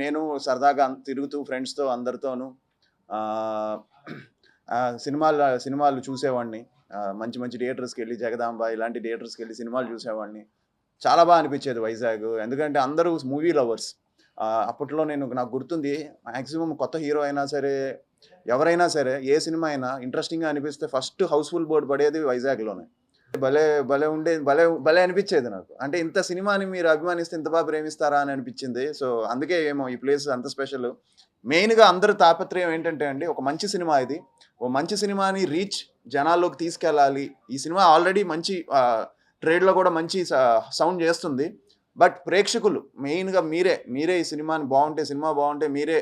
నేను సరదాగా తిరుగుతూ ఫ్రెండ్స్‌తో అందరితోనూ ఆహ్, సినిమాలు చూసేవాడిని. మంచి మంచి థియేటర్స్‌కెళ్ళి 'జగదాంబ' ఇలాంటి థియేటర్స్‌కెళ్ళి సినిమాలు చూసేవాడిని. చాలా అనిపిచ్చేది వైజాగ్. ఎందుకంటే అందరూ మూవీ లవర్స్. అప్పట్లో నాకు గుర్తుంది మాక్సిమం కొత్త హీరో అయినా సరే, ఎవరైనా సరే, ఏ సినిమా అయినా ఇంట్రెస్టింగ్‌గా అనిపిస్తే ఫస్ట్ హౌస్‌ఫుల్ బోర్డ్ పడేది వైజాగ్‌లోనే. భలే భలే ఉండేది. భలే భలే అనిపిచ్చేది నాకు. అంటే ఇంత సినిమాని మీరు అభిమానిస్తే ఇంత ప్రేమిస్తారా అని అనిపిచ్చింది. సో, అందుకే ఏమో ఈ ప్లేస్ అంత స్పెషల్. మెయిన్‌గా అందరి తాపత్రయం ఏంటంటే అండి, ఒక మంచి సినిమా ఇది. ఓ మంచి సినిమాని జనాల్లోకి తీసుకెళ్ళాలి. ఈ సినిమా ఆల్రెడీ మంచి ట్రేడ్‌లో కూడా మంచి సౌండ్ చేస్తుంది. బట్ ప్రేక్షకులు మెయిన్‌గా మీరే ఈ సినిమా బావుంటే మీరే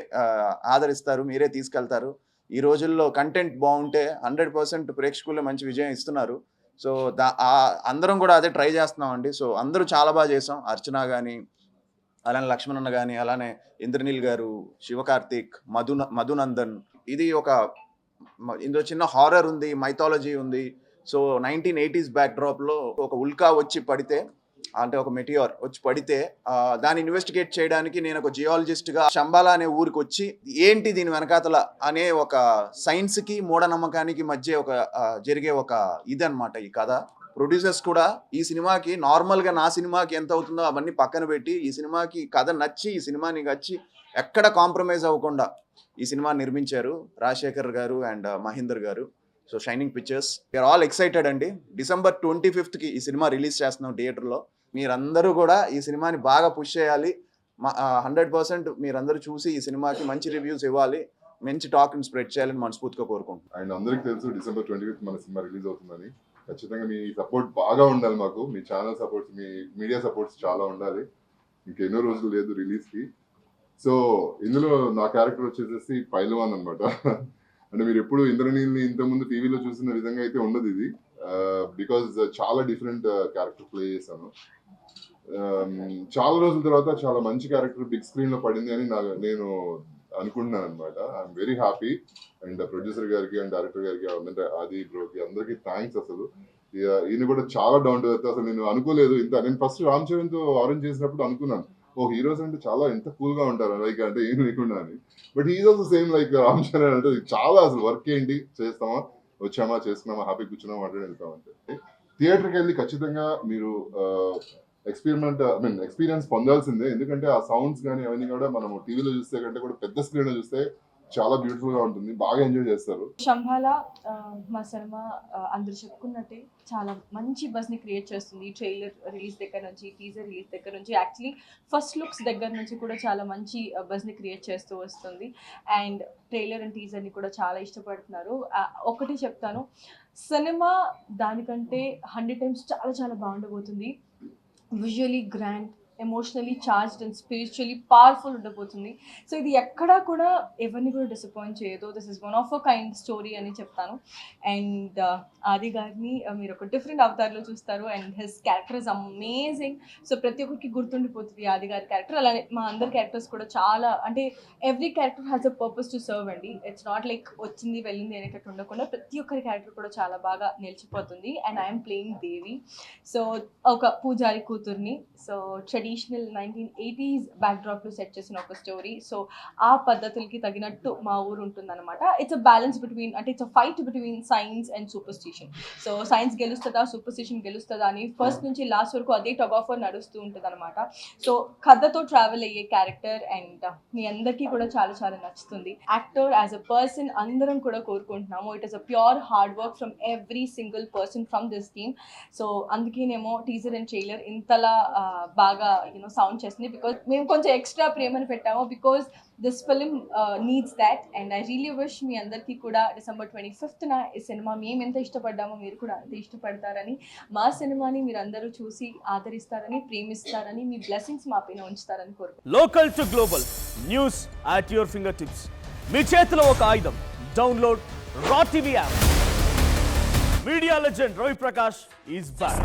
ఆదరిస్తారు. మీరే తీసుకెళ్తారు. ఈ రోజుల్లో కంటెంట్ బావుంటే 100% ప్రేక్షకులే మంచి విజయం ఇస్తున్నారు. సో, అందరం కూడా అదే ట్రై చేస్తున్నామండి. సో, అందరూ చాలా చేసాం. అర్చన గాని, అలానే లక్ష్మణ్ గాని, అలానే ఇంద్రనీల్ గారు, శివకార్తిక్, మధునందన్. ఇది ఇందులో చిన్న హారర్ ఉంది, మైథాలజీ ఉంది. సో, 1980s బ్యాక్‌డ్రాప్‌లో ఒక ఉల్కా వచ్చి పడితే, అంటే ఒక మెటియార్ వచ్చి పడితే దాన్ని ఇన్వెస్టిగేట్ చేయడానికి నేను ఒక జియాలజిస్ట్‌గా శంబాలా అనే ఊరికొచ్చి ఏంటి దీని వెనకాతల అనే ఒక సైన్స్‌కి, మూఢనమ్మకానికి మధ్య జరిగే ఇదన్నమాట ఈ కథ. ప్రొడ్యూసర్స్ కూడా ఈ సినిమాకి నార్మల్‌గా నా సినిమాకి ఎంత అవుతుందో అవన్నీ పక్కన పెట్టి ఈ సినిమాకి కథ నచ్చి ఈ సినిమాని ఎక్కడ కాంప్రమైజ్ అవ్వకుండా ఈ సినిమా నిర్మించారు రాజశేఖర్ గారు and Mahender garu. So, shining pictures. We are all excited అండి. December 25కి ఈ సినిమా రిలీజ్ చేస్తున్నాం థియేటర్‌లో. మీరందరూ కూడా ఈ సినిమాని బాగా పుష్ చేయాలి. 100% మీరందరూ చూసి ఈ సినిమాకి మంచి రివ్యూస్ ఇవ్వాలి. మంచి టాక్‌ని స్ప్రెడ్ చేయాలని మనస్ఫూర్తిగా కోరుకుంటున్నాను. అండ్ అందరికీ తెలుసు December 25th మన సినిమా రిలీజ్ అవుతుందని. ఖచ్చితంగా మీ సపోర్ట్ బాగా ఉండాలి మాకు. మీ ఛానల్ సపోర్ట్స్, మీ మీడియా సపోర్ట్స్ చాలా ఉండాలి. ఇంకెన్నో రోజులు లేదు రిలీజ్‌కి. సో, ఇందులో నా క్యారెక్టర్ వచ్చేసేసి పైల్వాన్ అనమాట. అంటే మీరు ఎప్పుడు ఇంద్రనీల్ని ఇంతకుముందు టీవీలో చూసిన విధంగా అయితే ఉండదు ఇది. బికాజ్ చాలా డిఫరెంట్ క్యారెక్టర్ ప్లే చేశాను. చాలా రోజుల తర్వాత చాలా మంచి క్యారెక్టర్ బిగ్ స్క్రీన్ లో పడింది అని నేను అనుకుంటున్నాను అనమాట. I'm very happy. And producer గారికి అండ్ డైరెక్టర్ గారికి అంటే ఆది బ్రోకి అందరికి థ్యాంక్స్. అసలు ఈయన కూడా చాలా డౌన్ టు ఎర్త్. అసలు నేను అనుకోలేదు ఇంత. నేను ఫస్ట్ రామ్ చరణ్ తో ఆరెంజ్ చేసినప్పుడు అనుకున్నాను, ఓ హీరోస్ అంటే చాలా ఎంత కూల్ గా ఉంటారు లైక్ అంటే ఏం లేకుండా అని. But is also same like Ram Charan అంటే చాలా అసలు వర్క్ ఏంటి చేస్తామా, వచ్చామా, చేసుకున్నామా, హ్యాపీ కూర్చున్నామా అంటే వెళ్తామంటే. థియేటర్కి వెళ్ళి ఖచ్చితంగా మీరు ఎక్స్పీరియన్స్ పొందాల్సిందే. ఎందుకంటే ఆ సౌండ్స్ కానీ అవన్నీ కూడా మనం టీవీలో చూస్తే కంటే కూడా పెద్ద స్క్రీన్ లో చూస్తే చాలా బ్యూటిఫుల్ గా ఉంటుంది. బాగా ఎంజాయ్ చేస్తారు. శంబాలా మా సినిమా అందరు చెప్పుకున్నట్టే చాలా మంచి బజ్ ని క్రియేట్ చేస్తుంది. ట్రైలర్ రిలీజ్ దగ్గర నుంచి, టీజర్ రిలీజ్ దగ్గర నుంచి, యాక్చువల్లీ ఫస్ట్ లుక్స్ దగ్గర నుంచి కూడా చాలా మంచి బజ్ ని క్రియేట్ చేస్తూ వస్తుంది. అండ్ ట్రైలర్ అండ్ టీజర్ ని కూడా చాలా ఇష్టపడుతున్నారు. ఒకటి చెప్తాను, సినిమా దానికంటే 100 times చాలా చాలా బాగుండబోతుంది. Visually grand, emotionally charged and spiritually powerful ఉండబోతుంది. సో ఇది ఎక్కడా కూడా ఎవరిని కూడా డిసప్పాయింట్ చేయదు. This is one of a kind story అని చెప్తాను. అండ్ ఆది గారిని మీరు ఒక డిఫరెంట్ అవతార్లో చూస్తారు. And his character is amazing. So ప్రతి ఒక్కరికి గుర్తుండిపోతుంది ఆది గారి క్యారెక్టర్. అలానే మా అందరి క్యారెక్టర్స్ కూడా చాలా, అంటే every character has a purpose to serve అండి. ఇట్స్ నాట్ లైక్ వచ్చింది వెళ్ళింది అనేటట్టు ఉండకుండా ప్రతి ఒక్కరి క్యారెక్టర్ కూడా చాలా బాగా నిలిచిపోతుంది. And I'm playing Devi. So ఒక పూజారి కూతుర్ని. సో ట్రెడిషనల్ 1980s బ్యాక్డ్రాప్లో సెట్ చేసిన ఒక స్టోరీ. సో ఆ పద్ధతులకి తగినట్టు మా ఊరు ఉంటుందన్నమాట. ఇట్స్ అ బ్యాలెన్స్ బిట్వీన్, అంటే it's a fight between science and superstition. So science గెలుస్తుందా, సూపర్స్టిషన్ గెలుస్తుందా అని ఫస్ట్ నుంచి లాస్ట్ వరకు అదే టగ్ ఆఫ్ వార్ నడుస్తూ ఉంటుంది అనమాట. సో కథతో ట్రావెల్ అయ్యే క్యారెక్టర్ అండ్ మీ అందరికీ కూడా చాలా చాలా నచ్చుతుంది. యాక్టర్ యాజ్ అ పర్సన్ అందరం కూడా కోరుకుంటున్నాము. It is a pure hard work from every single person from this team. So అందుకేనేమో టీజర్ అండ్ ట్రైలర్ ఇంతలా బాగా సౌండ్ చేస్తుంది. బికాజ్ మేము కొంచెం ఎక్స్ట్రా ప్రేమను పెట్టాము. Because this film needs that. And I really wish మీ అందరికీ కూడా December 25th ఈ సినిమా మేము ఎంత ఇష్టపడ్డామో మీరు కూడా అంత ఇష్టపడతారని, మా సినిమాని మీరు అందరూ చూసి ఆదరిస్తారని, ప్రేమిస్తారని, మీ బ్లెస్సింగ్స్ మా పైన ఉంచుతారని కోరుకుంటున్నాను. Local to global news at your finger tips. మీ చేతిలో ఒక ఆయుధం. Download R TV app. Media legend Ravi Prakash is back.